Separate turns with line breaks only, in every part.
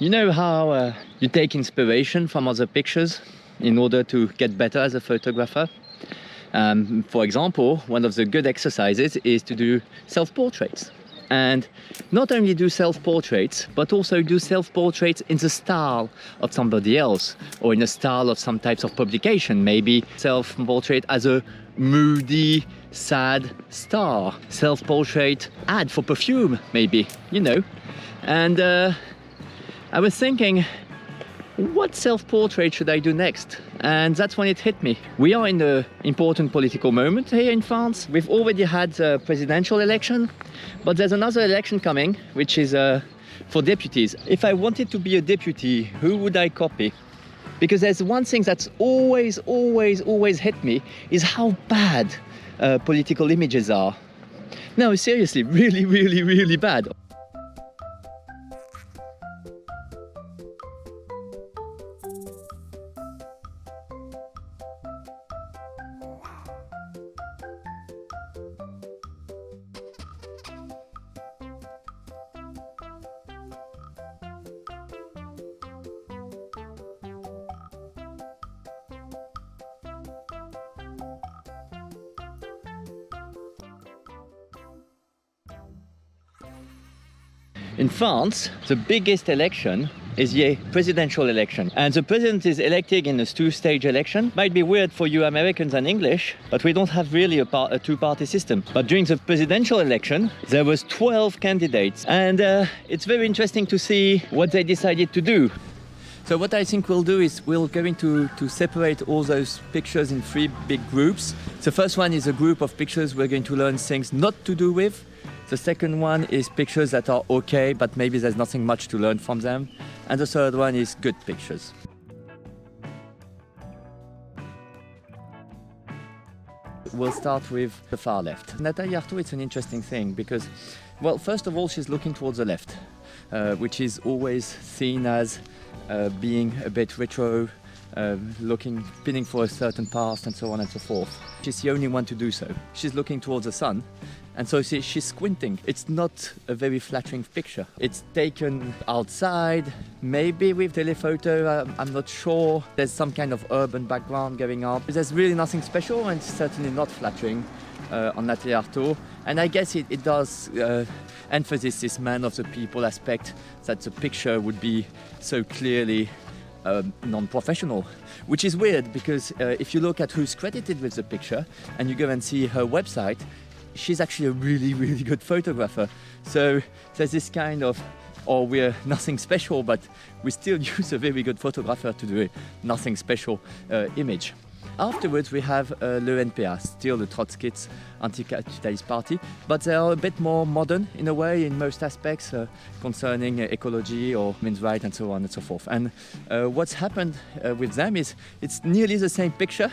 You know how you take inspiration from other pictures in order to get better as a photographer? For example, one of the good exercises is to do self-portraits. And not only do self-portraits, but also do self-portraits in the style of somebody else, or in the style of some types of publication. Maybe self-portrait as a moody, sad star. Self-portrait ad for perfume, maybe, you know. And I was thinking, what self-portrait should I do next? And that's when it hit me. We are in an important political moment here in France. We've already had a presidential election, but there's another election coming, which is for deputies. If I wanted to be a deputy, who would I copy? Because there's one thing that's always hit me, is how bad political images are. No, seriously, really bad. In France, the biggest election is the presidential election. And the president is elected in a two-stage election. Might be weird for you Americans and English, but we don't have really a two-party system. But during the presidential election, there was 12 candidates. And it's very interesting to see what they decided to do. So what I think we'll do is we're going to separate all those pictures in three big groups. The first one is a group of pictures we're going to learn things not to do with. The second one is pictures that are okay, but maybe there's nothing much to learn from them. And the third one is good pictures. We'll start with the far left. Nathalie Arthaud, it's an interesting thing because, well, first of all, she's looking towards the left, which is always seen as being a bit retro, pinning for a certain past and so on and so forth. She's the only one to do so. She's looking towards the sun. And so she's squinting. It's not a very flattering picture. It's taken outside, maybe with telephoto, I'm not sure. There's some kind of urban background going on. There's really nothing special and it's certainly not flattering on Nathalie Arthaud. And I guess it does emphasize this man of the people aspect, that the picture would be so clearly non-professional, which is weird because if you look at who's credited with the picture and you go and see her website, she's actually a really good photographer. So there's this kind of, we're nothing special, but we still use a very good photographer to do a nothing special image. Afterwards, we have le NPA, still the Trotskyist anti-capitalist party, but they are a bit more modern in a way in most aspects concerning ecology or men's rights and so on and so forth. And what's happened with them is it's nearly the same picture.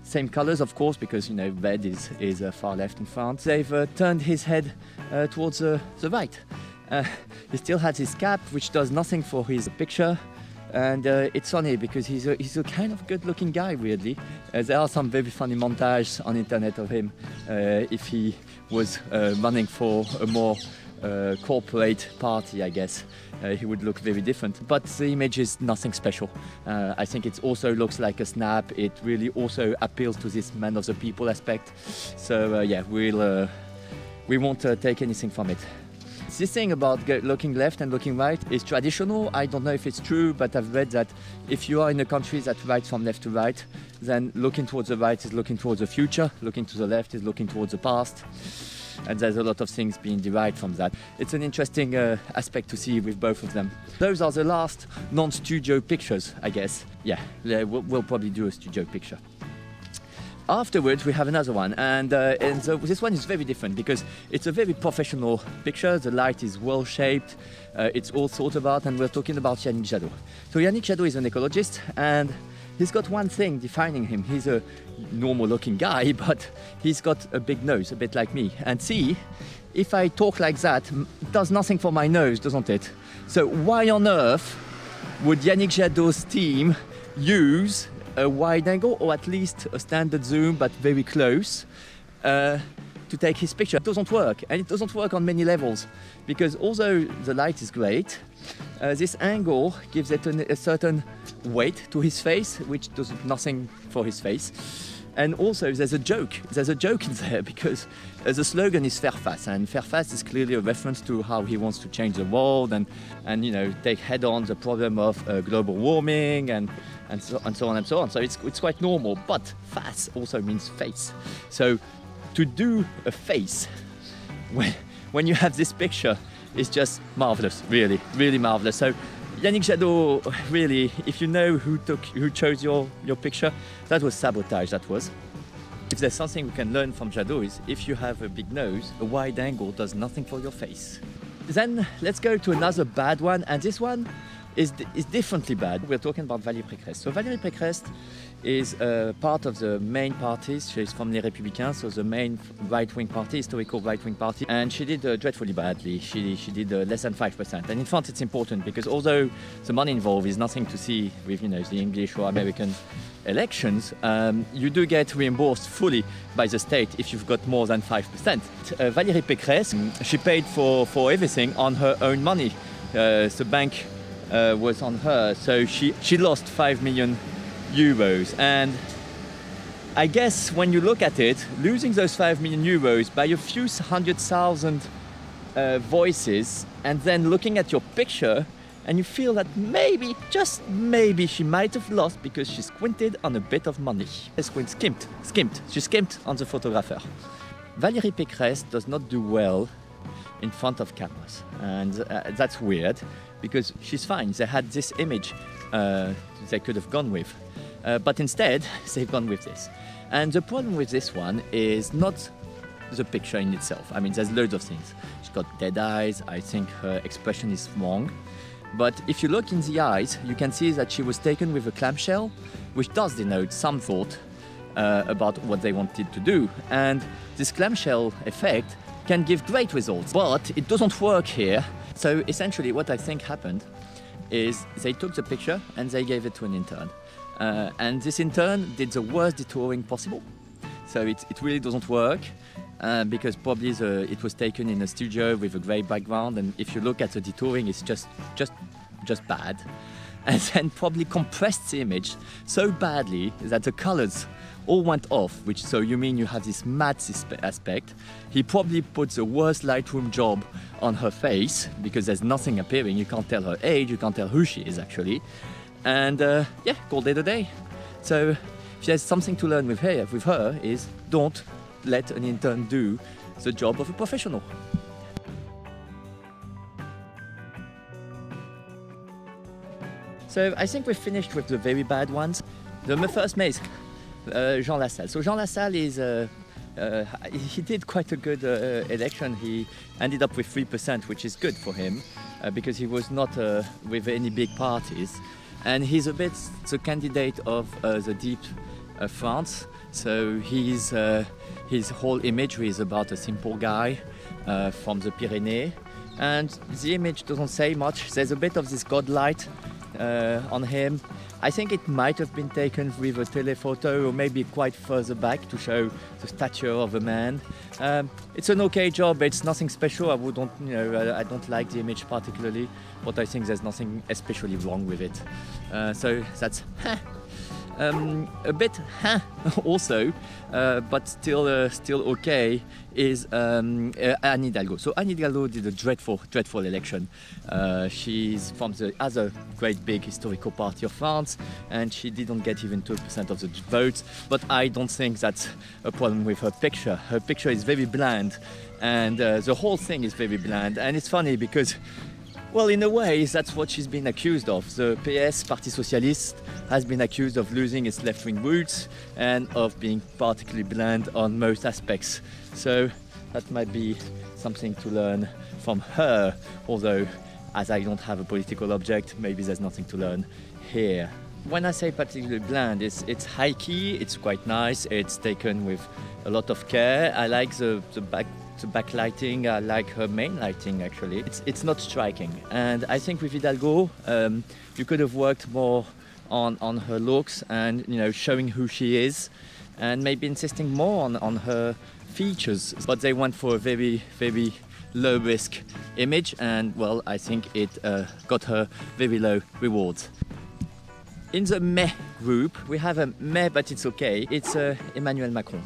Same colors, of course, because, you know, red is far left in France. They've turned his head towards the right. He still has his cap, which does nothing for his picture. And it's funny because he's a kind of good-looking guy, weirdly. There are some very funny montages on internet of him if he was running for a more corporate party, I guess. He would look very different, but the image is nothing special. I think it also looks like a snap. It really also appeals to this man of the people aspect. So yeah, we won't take anything from it. This thing about looking left and looking right is traditional. I don't know if it's true, but I've read that if you are in a country that writes from left to right, then looking towards the right is looking towards the future, looking to the left is looking towards the past. And there's a lot of things being derived from that. It's an interesting aspect to see with both of them. Those are the last non-studio pictures, I guess. Yeah, we'll probably do a studio picture. Afterwards, we have another one, and so this one is very different because it's a very professional picture. The light is well shaped, it's all thought about, and we're talking about Yannick Jadot. So Yannick Jadot is an ecologist, and he's got one thing defining him. He's a normal-looking guy, but he's got a big nose, a bit like me. And see, if I talk like that, it does nothing for my nose, doesn't it? So why on earth would Yannick Jadot's team use a wide angle, or at least a standard zoom, but very close, to to take his picture. It doesn't work, and it doesn't work on many levels, because although the light is great, this angle gives it a certain weight to his face, which does nothing for his face. And also there's a joke in there, because the slogan is faire face, and faire face is clearly a reference to how he wants to change the world and take head on the problem of global warming and so on and so on. So it's quite normal, but face also means face. So to do a face when you have this picture is just marvelous, really, really marvelous. So Yannick Jadot, really, if you know who chose your picture, that was sabotage, that was. If there's something we can learn from Jadot is, if you have a big nose, a wide angle does nothing for your face. Then let's go to another bad one, and this one is differently bad. We're talking about Valérie Pécresse. So Valérie Pécresse is part of the main parties. She's from Les Républicains, so the main right-wing party, historical right-wing party, and she did dreadfully badly. She did less than 5%. And in fact, it's important, because although the money involved is nothing to see with the English or American elections, you do get reimbursed fully by the state if you've got more than 5%. Valérie Pécresse, she paid for everything on her own money. The bank was on her, so she lost 5 million euros, and I guess when you look at it, losing those 5 million euros by a few 100,000 voices, and then looking at your picture, and you feel that maybe, just maybe, she might have lost because she squinted on a bit of money. She skimped on the photographer. Valérie Pécresse does not do well in front of cameras, and that's weird, because she's fine. They had this image they could have gone with, but instead they've gone with this. And the problem with this one is not the picture in itself. I mean, there's loads of things. She's got dead eyes. I think her expression is wrong. But if you look in the eyes, you can see that she was taken with a clamshell, which does denote some thought about what they wanted to do. And this clamshell effect can give great results, but it doesn't work here. So essentially what I think happened is they took the picture and they gave it to an intern. And this intern did the worst detouring possible. So it really doesn't work, because probably it was taken in a studio with a grey background, and if you look at the detouring, it's just bad. And then probably compressed the image so badly that the colors all went off, so you mean you have this matte aspect. He probably put the worst Lightroom job on her face, because there's nothing appearing. You can't tell her age, you can't tell who she is actually. And called it a day. So if there's something to learn with her is, don't let an intern do the job of a professional. So I think we've finished with the very bad ones. The first maze, Jean Lassalle. So Jean Lassalle is he did quite a good election. He ended up with 3%, which is good for him, because he was not with any big parties, and he's a bit the candidate of the deep France. So his whole imagery is about a simple guy from the Pyrenees, and the image doesn't say much. There's a bit of this godlight on him. I think it might have been taken with a telephoto, or maybe quite further back to show the stature of a man. It's an okay job. It's nothing special. I don't like the image particularly, but I think there's nothing especially wrong with it. So that's a bit also, but still okay, is Anne Hidalgo. So Anne Hidalgo did a dreadful election. She's from the other great big historical party of France, and she didn't get even 2% of the votes. But I don't think that's a problem with her picture. Her picture is very bland, and the whole thing is very bland. And it's funny because, well, in a way, that's what she's been accused of. The PS, Parti Socialiste, has been accused of losing its left-wing roots and of being particularly bland on most aspects. So that might be something to learn from her, although as I don't have a political object, maybe there's nothing to learn here. When I say particularly bland, it's high-key, it's quite nice, it's taken with a lot of care. I like the backlighting, I like her main lighting actually. It's not striking, and I think with Hidalgo you could have worked more on her looks and showing who she is, and maybe insisting more on her features, but they went for a very, very low risk image, and well, I think it got her very low rewards. In the meh group, we have a meh, but it's okay. It's Emmanuel Macron.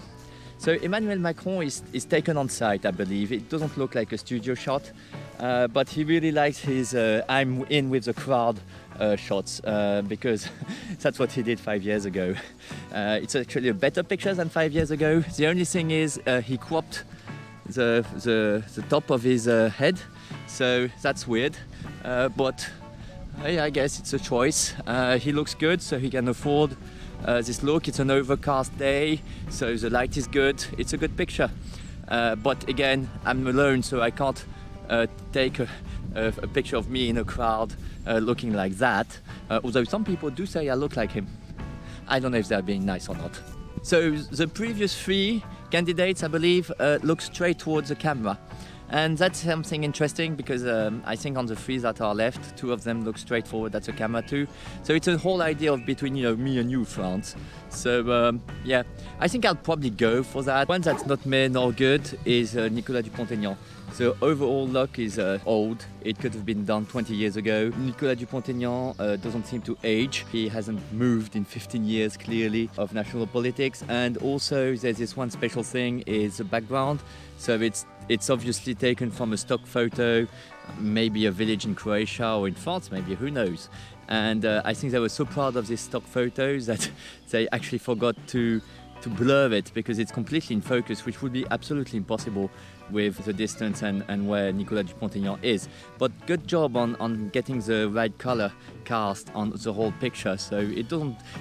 So Emmanuel Macron is taken on site, I believe. It doesn't look like a studio shot, but he really likes his I'm in with the crowd shots because that's what he did 5 years ago. It's actually a better picture than 5 years ago. The only thing is he cropped the top of his head, so that's weird, but I guess it's a choice. He looks good, so he can afford this look. It's an overcast day, so the light is good. It's a good picture, but again, I'm alone, so I can't take a picture of me in a crowd looking like that, although some people do say I look like him. I don't know if they're being nice or not. So the previous 3 candidates, I believe, look straight towards the camera. And that's something interesting because I think on the 3 that are left, 2 of them look straight forward at the camera too. So it's a whole idea of between, you know, me and you, France. So yeah, I think I'll probably go for that. One that's not me nor good is Nicolas Dupont Aignan. So overall look is old. It could have been done 20 years ago. Nicolas Dupont Aignan doesn't seem to age. He hasn't moved in 15 years clearly of national politics. And also there's this one special thing is the background. So it's obviously taken from a stock photo, maybe a village in Croatia or in France, maybe, who knows. And I think they were so proud of these stock photos that they actually forgot to blur it because it's completely in focus, which would be absolutely impossible with the distance and where Nicolas Dupont Aignan is. But good job on getting the right color cast on the whole picture. So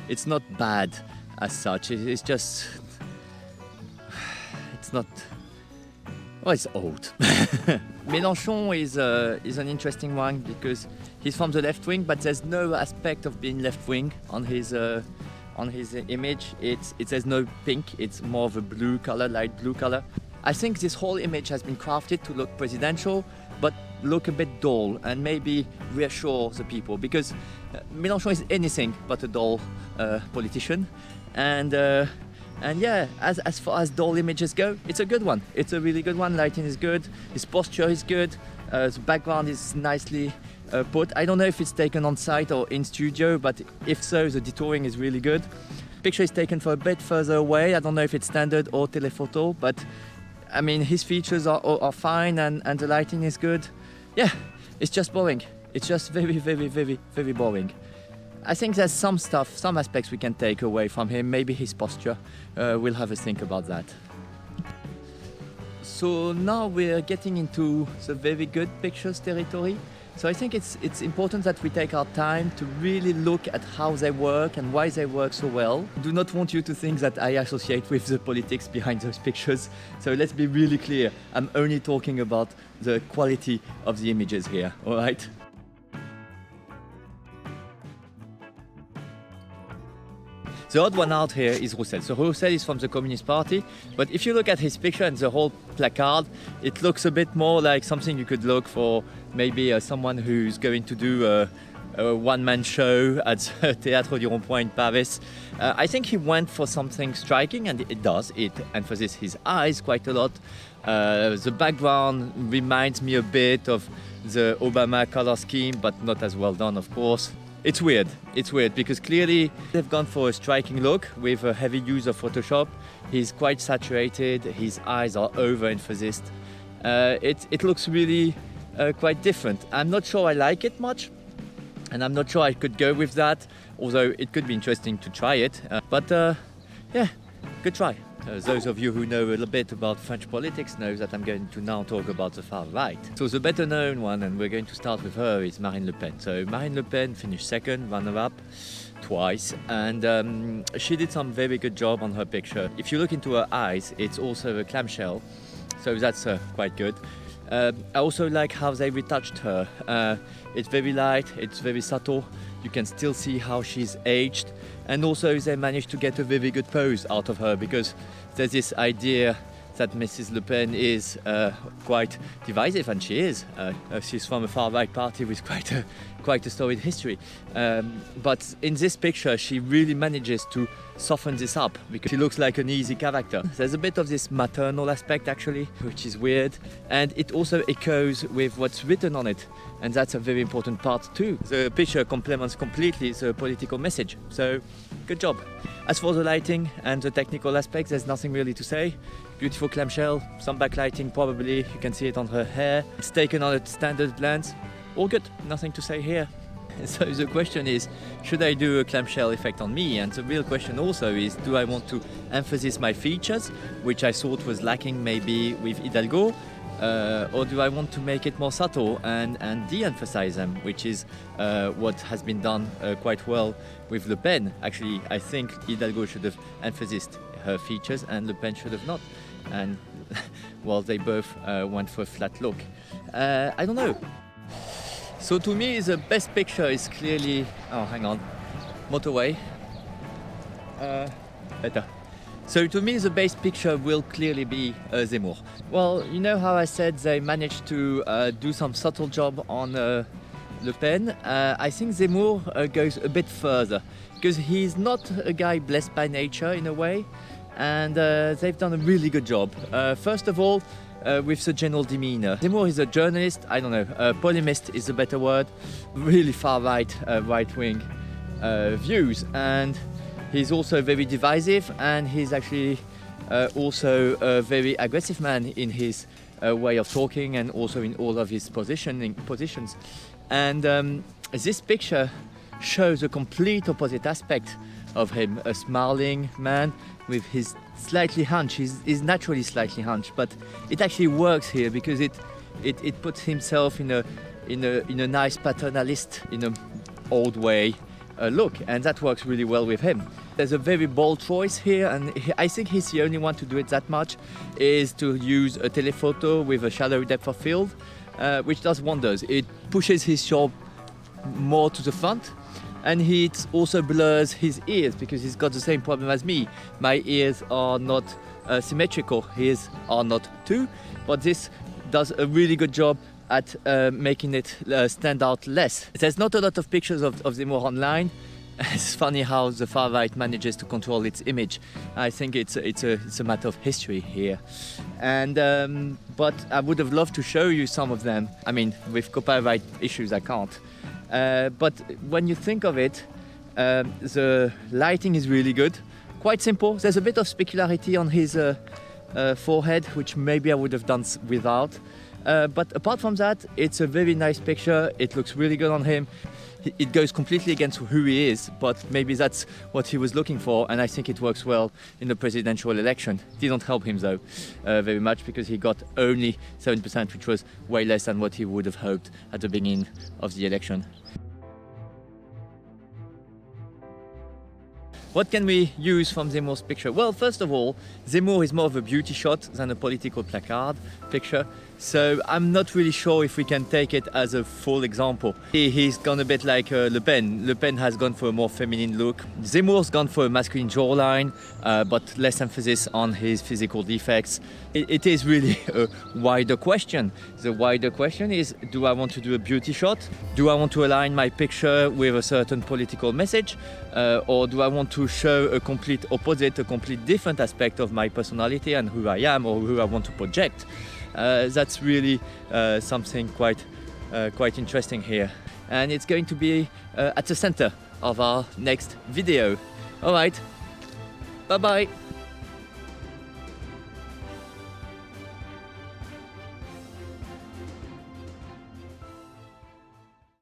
it's not bad as such. It's just, it's not. Well, it's old. Mélenchon is an interesting one because he's from the left wing, but there's no aspect of being left wing on his image. There's no pink. It's more of a blue color, light blue color. I think this whole image has been crafted to look presidential, but look a bit dull and maybe reassure the people because Mélenchon is anything but a dull politician, and yeah, as far as dull images go, it's a good one. It's a really good one. Lighting is good. His posture is good. The background is nicely put. I don't know if it's taken on site or in studio, but if so, the detouring is really good. Picture is taken for a bit further away. I don't know if it's standard or telephoto, but I mean, his features are fine and the lighting is good. Yeah, it's just boring. It's just very, very, very, very boring. I think there's some aspects we can take away from him, maybe his posture. We'll have a think about that. So now we're getting into the very good pictures territory. So I think it's important that we take our time to really look at how they work and why they work so well. I do not want you to think that I associate with the politics behind those pictures. So let's be really clear. I'm only talking about the quality of the images here, all right? The odd one out here is Roussel. So Roussel is from the Communist Party, but if you look at his picture and the whole placard, it looks a bit more like something you could look for maybe someone who's going to do a one-man show at Théâtre du Rond-Point in Paris. I think he went for something striking, and it does. It emphasizes his eyes quite a lot. The background reminds me a bit of the Obama color scheme, but not as well done, of course. It's weird because clearly they've gone for a striking look with a heavy use of Photoshop. He's quite saturated, his eyes are over-emphasized. It looks really quite different. I'm not sure I like it much, and I'm not sure I could go with that, although it could be interesting to try it. But yeah, good try. Those of you who know a little bit about French politics know that I'm going to now talk about the far right. So the better known one, and we're going to start with her, is Marine Le Pen. So Marine Le Pen finished second, runner-up twice, and she did some very good job on her picture. If you look into her eyes, it's also a clamshell, so that's quite good. I also like how they retouched her. It's very light, it's very subtle. You can still see how she's aged, and also they managed to get a very good pose out of her because there's this idea that Mrs. Le Pen is quite divisive, and she is. She's from a far-right party with quite a quite a storied history. But in this picture, she really manages to soften this up because she looks like an easy character. There's a bit of this maternal aspect actually, which is weird, and it also echoes with what's written on it, and that's a very important part too. The picture complements completely the political message, so good job. As for the lighting and the technical aspects, there's nothing really to say. Beautiful clamshell, some backlighting probably, you can see it on her hair. It's taken on a standard lens, all good, nothing to say here. So the question is, should I do a clamshell effect on me? And the real question also is, do I want to emphasize my features, which I thought was lacking maybe with Hidalgo, or do I want to make it more subtle and de-emphasize them, which is what has been done quite well with Le Pen. Actually, I think Hidalgo should have emphasized her features and Le Pen should have not. And well, they both went for a flat look. I don't know. So to me, the best picture is clearly, oh, hang on, motorway. Better. So to me, the best picture will clearly be Zemmour. Well, you know how I said they managed to do some subtle job on Le Pen? I think Zemmour goes a bit further because he's not a guy blessed by nature in a way, and they've done a really good job. First of all, with the general demeanor. Zemmour is a journalist, I don't know, a polemist is a better word, really far right, right-wing views, and he's also very divisive, and he's actually also a very aggressive man in his way of talking and also in all of his positions. And this picture shows a complete opposite aspect of him, a smiling man with his slightly hunched, he's naturally slightly hunched, but it actually works here because it puts himself in a nice paternalist, in an old way look, and that works really well with him. There's a very bold choice here, and I think he's the only one to do it that much, is to use a telephoto with a shallow depth of field, which does wonders. It pushes his shot more to the front, and it also blurs his ears because he's got the same problem as me. My ears are not symmetrical, his are not too, but this does a really good job at making it stand out less. There's not a lot of pictures of Zemmour online. It's funny how the far right manages to control its image. I think it's a matter of history here. And but I would have loved to show you some of them. I mean, with copyright issues, I can't. But when you think of it, the lighting is really good. Quite simple. There's a bit of specularity on his forehead, which maybe I would have done without. But apart from that, it's a very nice picture. It looks really good on him. It goes completely against who he is, but maybe that's what he was looking for, and I think it works well in the presidential election. It didn't help him though very much because he got only 7%, which was way less than what he would have hoped at the beginning of the election. What can we use from Zemmour's picture? Well, first of all, Zemmour is more of a beauty shot than a political placard picture. So I'm not really sure if we can take it as a full example. He's gone a bit like Le Pen. Le Pen has gone for a more feminine look. Zemmour's gone for a masculine jawline, but less emphasis on his physical defects. It is really a wider question. The wider question is, do I want to do a beauty shot? Do I want to align my picture with a certain political message? Or do I want to show a complete opposite, a complete different aspect of my personality and who I am or who I want to project? That's really something quite interesting here, and it's going to be at the center of our next video. All right, bye bye.